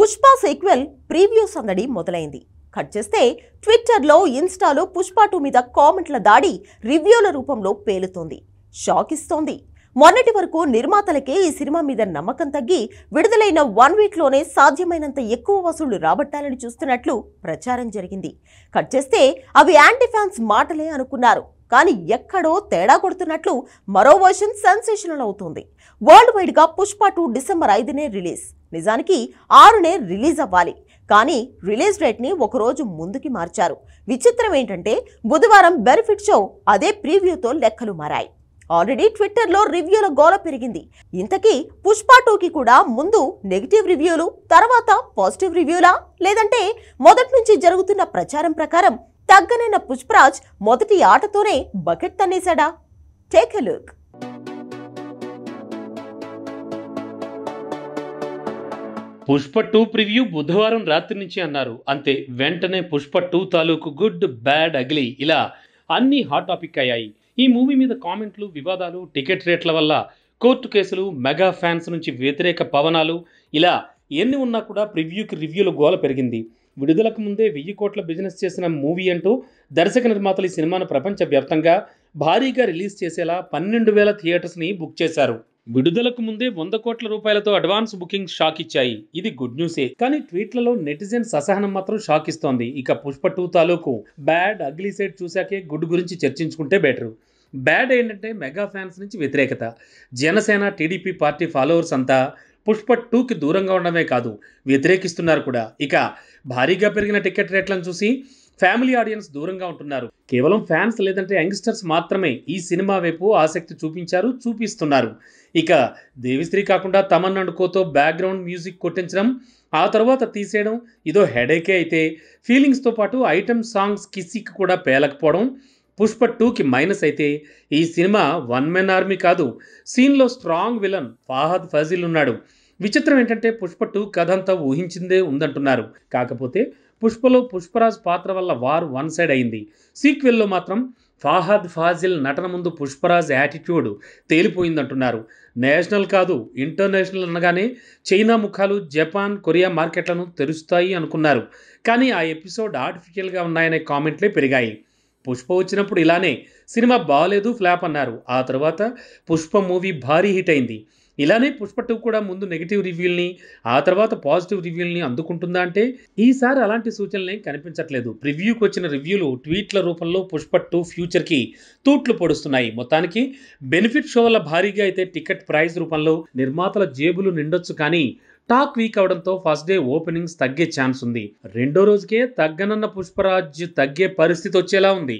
Pushpa sequel preview సందడి మొదలైంది. Cut చేస్తే ట్విట్టర్లో, ఇన్స్టాలో పుష్ప 2 మీద కామెంట్ల దాడి రివ్యూల రూపంలో పేలుతోంది, షాక్ ఇస్తోంది. మొన్నటి వరకు నిర్మాతలకే ఈ సినిమా మీద నమ్మకం తగ్గి విడుదలైన 1 వీక్లోనే సాధ్యమైనంత ఎక్కువ వసూళ్లు రాబట్టాలని చూస్తున్నట్లు ప్రచారం జరిగింది. కట్ చేస్తే అవి యాంటీ ఫ్యాన్స్ మాటలే అనుకున్నారు. కానీ ఎక్కడో తేడా కొడుతున్నట్లు మరో వర్షన్ సెన్సేషనల్ అవుతోంది. వరల్డ్ వైడ్ గా పుష్ప 2 డిసెంబర్ 5నే రిలీజ్, నిజానికి 6నే రిలీజ్ అవ్వాలి. కానీ రిలీజ్ డేట్ ని ఒకరోజు ముందుకి మార్చారు. విచిత్రం ఏంటంటే బుధవారం బెనిఫిట్ షో అదే ప్రీవ్యూతో లెక్కలు మారాయి. ఆల్రెడీ ట్విట్టర్లో రివ్యూల గోల పెరిగింది. ఇంతకీ పుష్ప 2కి కూడా ముందు నెగిటివ్ రివ్యూలు, తర్వాత పాజిటివ్ రివ్యూలా, లేదంటే మొదటి నుంచి జరుగుతున్న ప్రచారం ప్రకారం తగ్గనైన పుష్పరాజ్ మొదటి ఆటతోనే బకెట్ తన్నేశాడా? Take a look. Pushpa 2 preview బుధవారం రాత్రి నుంచి అన్నారు. అంతే, వెంటనే పుష్ప 2 తాలూకు గుడ్, బ్యాడ్, అగ్లీ ఇలా అన్ని హాట్ టాపిక్ అయ్యాయి. ఈ మూవీ మీద కామెంట్లు, వివాదాలు, టికెట్ రేట్ల వల్ల కోర్టు కేసులు, మెగా ఫ్యాన్స్ నుంచి వ్యతిరేక పవనాలు ఇలా ఎన్ని ఉన్నా కూడా ప్రివ్యూకి రివ్యూల గోల పెరిగింది. విడుదలకు ముందే 1000 కోట్ల బిజినెస్ చేసిన మూవీ అంటూ దర్శక నిర్మాతలు ఈ సినిమాను ప్రపంచవ్యాప్తంగా భారీగా రిలీజ్ చేసేలా 12,000 థియేటర్స్ని బుక్ చేశారు. విడుదలకు ముందే 100 కోట్ల రూపాయలతో అడ్వాన్స్ బుకింగ్ షాక్ ఇచ్చాయి. ఇది గుడ్ న్యూసే. కానీ ట్వీట్లలో నెటిజన్స్ అసహనం మాత్రం షాక్ ఇస్తోంది. ఇక పుష్ప 2 తాలూకు బ్యాడ్, అగ్లీ సైడ్ చూశాకే గుడ్ గురించి చర్చించుకుంటే బెటర్. బ్యాడ్ ఏంటంటే మెగా ఫ్యాన్స్ నుంచి వ్యతిరేకత. జనసేన, టీడీపీ పార్టీ ఫాలోవర్స్ అంతా పుష్ప 2కి దూరంగా ఉండడమే కాదు, వ్యతిరేకిస్తున్నారు కూడా. ఇక భారీగా పెరిగిన టికెట్ రేట్లను చూసి ఫ్యామిలీ ఆడియన్స్ దూరంగా ఉంటున్నారు. కేవలం ఫ్యాన్స్ లేదంటే యంగ్స్టర్స్ మాత్రమే ఈ సినిమా వైపు ఆసక్తి చూపిస్తున్నారు. ఇక దేవిశ్రీ కాకుండా తమన్ అండ్ కోతో బ్యాక్గ్రౌండ్ మ్యూజిక్ కొట్టించడం, ఆ తర్వాత తీసేయడం ఇదో హెడేకే అయితే, ఫీలింగ్స్తో పాటు ఐటమ్ సాంగ్స్ కిసికి కూడా పేలకపోవడం పుష్ప 2కి మైనస్ అయితే, ఈ సినిమా వన్ మెన్ ఆర్మీ కాదు, సీన్లో స్ట్రాంగ్ విలన్ ఫాహద్ ఫాజిల్ ఉన్నాడు. విచిత్రం ఏంటంటే పుష్ప 2 కథ అంతా ఊహించిందే ఉందంటున్నారు. కాకపోతే పుష్పలో పుష్పరాజ్ పాత్ర వల్ల వార్ వన్ సైడ్ అయింది. సీక్వెల్లో మాత్రం ఫాహద్ ఫాజిల్ నటన ముందు పుష్పరాజ్ యాటిట్యూడ్ తేలిపోయిందంటున్నారు. నేషనల్ కాదు, ఇంటర్నేషనల్ అనగానే చైనా ముఖాలు, జపాన్, కొరియా మార్కెట్లను తెరుస్తాయి అనుకున్నారు. కానీ ఆ ఎపిసోడ్ ఆర్టిఫిషియల్గా ఉన్నాయనే కామెంట్లే పెరిగాయి. పుష్ప వచ్చినప్పుడు ఇలానే సినిమా బాగాలేదు, ఫ్లాప్ అన్నారు. ఆ తర్వాత పుష్ప మూవీ భారీ హిట్ అయింది. ఇలానే పుష్ప 2 కూడా ముందు నెగిటివ్ రివ్యూల్ని, ఆ తర్వాత పాజిటివ్ రివ్యూల్ని అందుకుంటుందా అంటే ఈసారి అలాంటి సూచనలేం కనిపించట్లేదు. ప్రివ్యూకి వచ్చిన రివ్యూలు ట్వీట్ల రూపంలో పుష్ప 2 ఫ్యూచర్కి తూట్లు పొడుస్తున్నాయి. మొత్తానికి బెనిఫిట్ షో వల్ల భారీగా అయితే టికెట్ ప్రైస్ రూపంలో నిర్మాతల జేబులు నిండొచ్చు. కానీ టాక్ వీక్ అవడంతో ఫస్ట్ డే ఓపెనింగ్స్ తగ్గే ఛాన్స్ ఉంది. రెండో రోజుకే తగ్గనన్న పుష్పరాజ్ తగ్గే పరిస్థితి వచ్చేలా ఉంది.